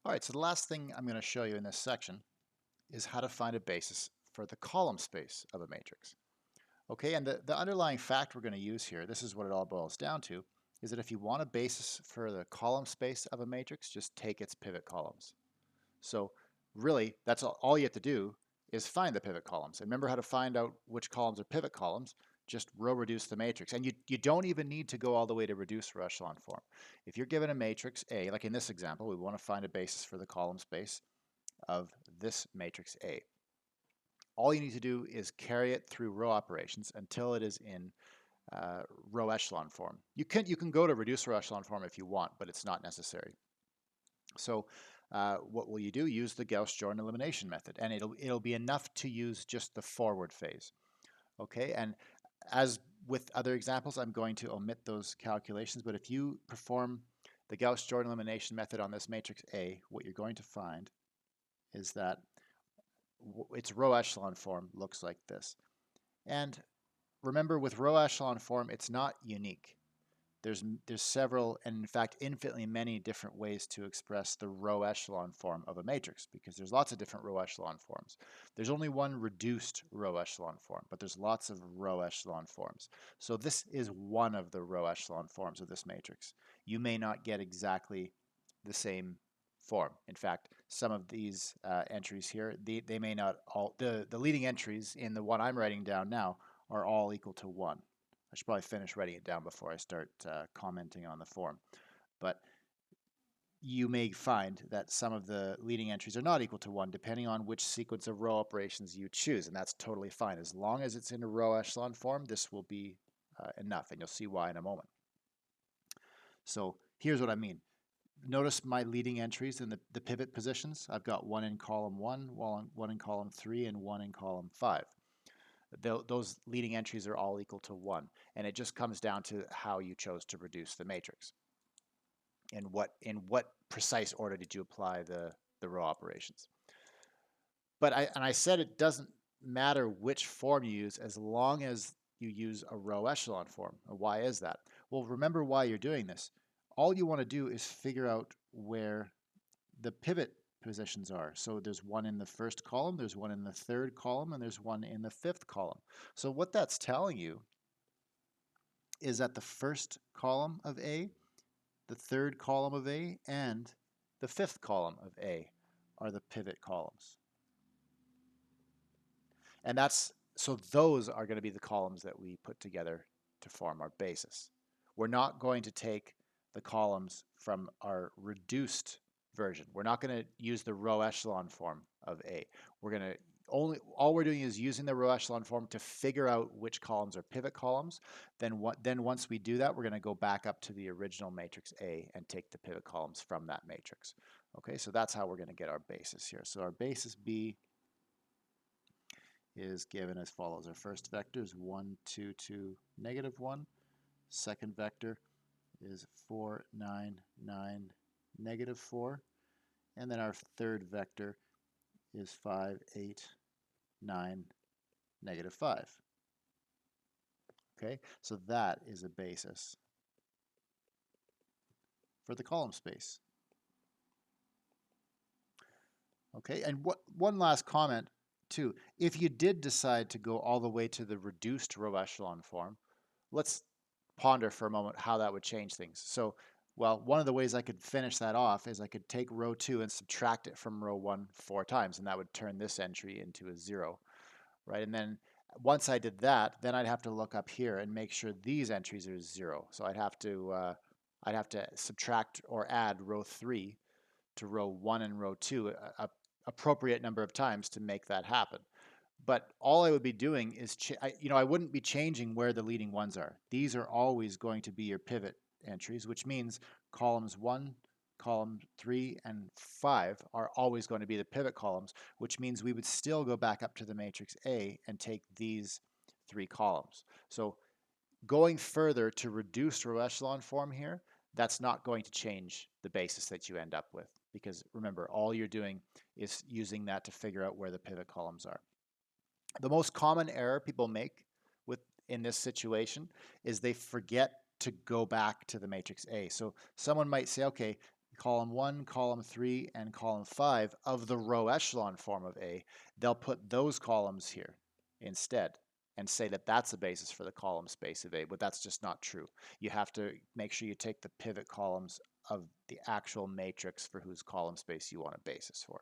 All right, so the last thing I'm going to show you in this section is how to find a basis for the column space of a matrix. Okay, and the underlying fact we're going to use here, this is what it all boils down to, is that if you want a basis for the column space of a matrix, just take its pivot columns. So really, that's all you have to do is find the pivot columns. And remember how to find out which columns are pivot columns, just row reduce the matrix. And you don't even need to go all the way to reduce row echelon form. If you're given a matrix A, like in this example, we want to find a basis for the column space of this matrix A. All you need to do is carry it through row operations until it is in row echelon form. You can go to reduce row echelon form if you want, but it's not necessary. So what will you do? Use the Gauss-Jordan elimination method, and it'll be enough to use just the forward phase. Okay, and as with other examples, I'm going to omit those calculations, but if you perform the Gauss-Jordan elimination method on this matrix A, what you're going to find is that its row echelon form looks like this. And remember, with row echelon form, it's not unique. There's several, and in fact, infinitely many different ways to express the row echelon form of a matrix, because there's lots of different row echelon forms. There's only one reduced row echelon form, but there's lots of row echelon forms. So this is one of the row echelon forms of this matrix. You may not get exactly the same form. In fact, some of these entries here, they may not all, the leading entries in the one I'm writing down now are all equal to 1. I should probably finish writing it down before I start commenting on the form. But you may find that some of the leading entries are not equal to 1 depending on which sequence of row operations you choose, and that's totally fine. As long as it's in a row echelon form, this will be enough, and you'll see why in a moment. So here's what I mean. Notice my leading entries in the pivot positions. I've got 1 in column 1, 1 in column 3, and 1 in column 5. Those leading entries are all equal to 1, and it just comes down to how you chose to reduce the matrix. In what precise order did you apply the row operations? But I said it doesn't matter which form you use as long as you use a row echelon form. Why is that? Well, remember why you're doing this. All you want to do is figure out where the pivot positions are. So there's one in the first column, there's one in the third column, and there's one in the fifth column. So what that's telling you is that the first column of A, the third column of A, and the fifth column of A are the pivot columns. And so those are going to be the columns that we put together to form our basis. We're not going to take the columns from our reduced version. We're not going to use the row echelon form of A. We're going to all we're doing is using the row echelon form to figure out which columns are pivot columns. Then once we do that, we're going to go back up to the original matrix A and take the pivot columns from that matrix. Okay, so that's how we're going to get our basis here. So our basis B is given as follows. Our first vector is 1, 2, 2, negative 1. Second vector is 4, 9, 9, negative 4. And then our third vector is 5, 8, 9, negative 5. Okay, so that is a basis for the column space. Okay, and one last comment too. If you did decide to go all the way to the reduced row echelon form, let's ponder for a moment how that would change things. So, well, one of the ways I could finish that off is I could take row 2 and subtract it from row 1 4 times, and that would turn this entry into a 0, right? And then once I did that, then I'd have to look up here and make sure these entries are 0. So I'd have to subtract or add row 3 to row 1 and row 2 a appropriate number of times to make that happen. But all I would be doing is, I wouldn't be changing where the leading ones are. These are always going to be your pivot entries, which means columns 1, column 3, and 5 are always going to be the pivot columns, which means we would still go back up to the matrix A and take these 3 columns. So going further to reduced row echelon form here, that's not going to change the basis that you end up with, because remember, all you're doing is using that to figure out where the pivot columns are. The most common error people make in this situation is they forget to go back to the matrix A. So someone might say, okay, column 1, column 3, and column 5 of the row echelon form of A, they'll put those columns here instead and say that that's a basis for the column space of A, but that's just not true. You have to make sure you take the pivot columns of the actual matrix for whose column space you want a basis for.